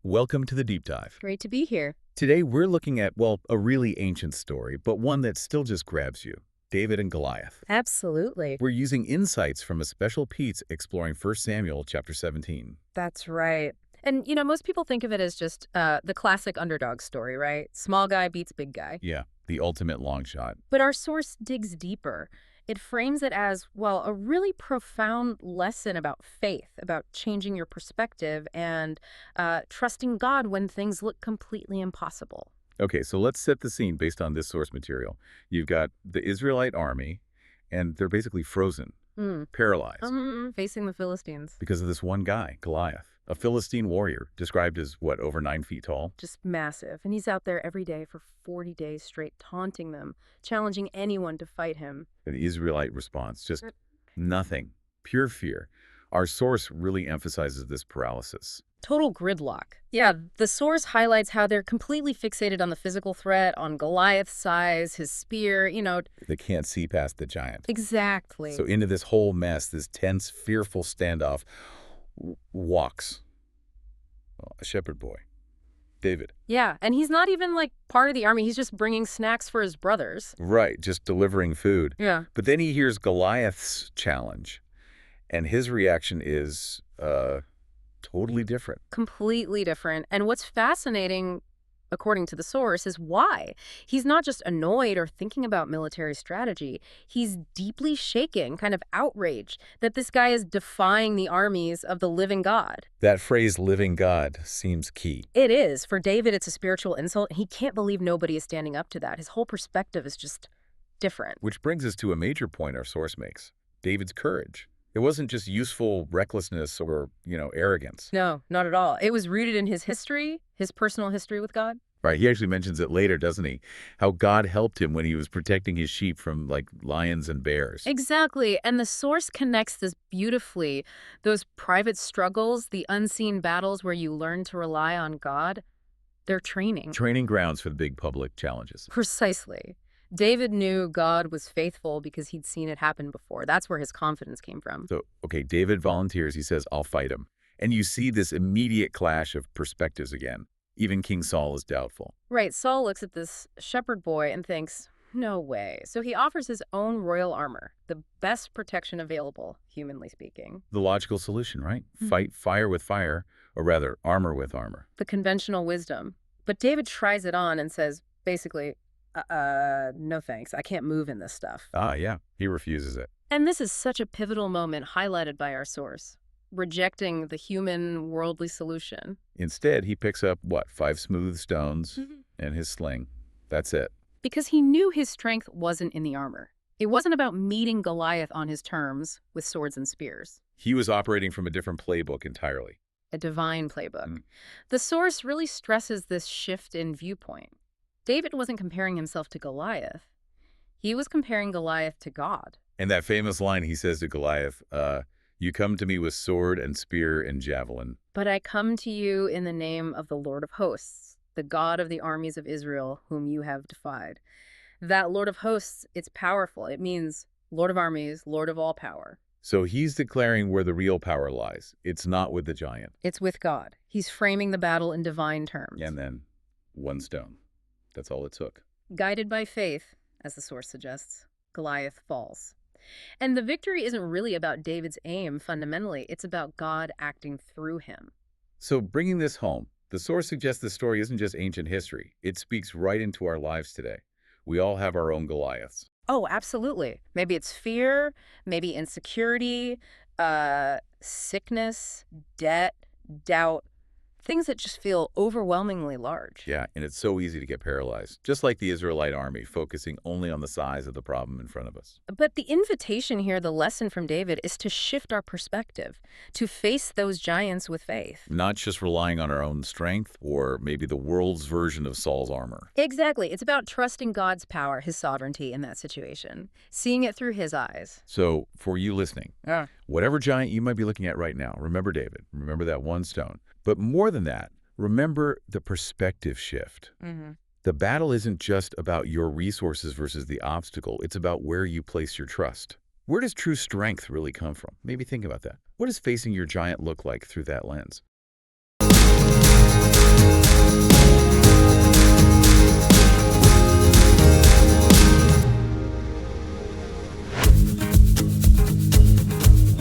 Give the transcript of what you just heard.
Welcome to the Deep Dive. Great to be here. Today we're looking at, well, a really ancient story, but one that still just grabs you. David and Goliath. Absolutely. We're using insights from a special piece exploring 1 Samuel chapter 17. That's right. And, most people think of it as just the classic underdog story, right? Small guy beats big guy. Yeah, the ultimate long shot. But our source digs deeper. It frames it as, well, a really profound lesson about faith, about changing your perspective and trusting God when things look completely impossible. Okay, so let's set the scene based on this source material. You've got the Israelite army, and they're basically frozen, Mm. paralyzed, Facing the Philistines. because of this one guy, Goliath, a Philistine warrior, described as, what, over 9 feet tall? Just massive. And he's out there every day for 40 days straight, taunting them, challenging anyone to fight him. And the Israelite response, just nothing, pure fear. Our source really emphasizes this paralysis. Total gridlock. Yeah, the source highlights how they're completely fixated on the physical threat, on Goliath's size, his spear. They can't see past the giant. Exactly. So into this whole mess, this tense, fearful standoff, walks a shepherd boy, David. Yeah, and he's not even like part of the army. He's just bringing snacks for his brothers. Right, just delivering food. Yeah. But then he hears Goliath's challenge, and his reaction is totally different. Completely different. And what's fascinating, according to the source, is why. He's not just annoyed or thinking about military strategy. He's deeply shaken, kind of outraged, that this guy is defying the armies of the living God. That phrase, living God, seems key. It is. For David, it's a spiritual insult, and he can't believe nobody is standing up to that. His whole perspective is just different. Which brings us to a major point our source makes, David's courage. It wasn't just useful recklessness or, arrogance. No, not at all. It was rooted in his history, his personal history with God. Right, he actually mentions it later, doesn't he? How God helped him when he was protecting his sheep from, lions and bears. Exactly. And the source connects this beautifully. Those private struggles, the unseen battles where you learn to rely on God, they're training. Training grounds for the big public challenges. Precisely. David knew God was faithful because he'd seen it happen before. That's where his confidence came from. So, okay, David volunteers. He says, I'll fight him. And you see this immediate clash of perspectives again. Even King Saul is doubtful. Right. Saul looks at this shepherd boy and thinks, no way. So he offers his own royal armor, the best protection available, humanly speaking. The logical solution, right? Fight fire with fire, or rather, armor with armor. The conventional wisdom. But David tries it on and says, basically, no thanks. I can't move in this stuff. Ah, yeah. He refuses it. And this is such a pivotal moment highlighted by our source, rejecting the human, worldly solution. Instead, he picks up, 5 smooth stones and his sling. That's it. Because he knew his strength wasn't in the armor. It wasn't about meeting Goliath on his terms with swords and spears. He was operating from a different playbook entirely. A divine playbook. The source really stresses this shift in viewpoint. David wasn't comparing himself to Goliath. He was comparing Goliath to God. And that famous line he says to Goliath, you come to me with sword and spear and javelin. But I come to you in the name of the Lord of hosts, the God of the armies of Israel, whom you have defied. That Lord of hosts, it's powerful. It means Lord of armies, Lord of all power. So he's declaring where the real power lies. It's not with the giant. It's with God. He's framing the battle in divine terms. And then 1 stone. That's all it took. Guided by faith, as the source suggests, Goliath falls. And the victory isn't really about David's aim, fundamentally. It's about God acting through him. So bringing this home, the source suggests this story isn't just ancient history. It speaks right into our lives today. We all have our own Goliaths. Oh, absolutely. Maybe it's fear, maybe insecurity, sickness, debt, doubt. Things that just feel overwhelmingly large. Yeah, and it's so easy to get paralyzed, just like the Israelite army, focusing only on the size of the problem in front of us. But the invitation here, the lesson from David, is to shift our perspective, to face those giants with faith. Not just relying on our own strength or maybe the world's version of Saul's armor. Exactly. It's about trusting God's power, his sovereignty in that situation, seeing it through his eyes. So for you listening, whatever giant you might be looking at right now, remember David. Remember that 1 stone. But more than that, remember the perspective shift. The battle isn't just about your resources versus the obstacle. It's about where you place your trust. Where does true strength really come from? Maybe think about that. What does facing your giant look like through that lens?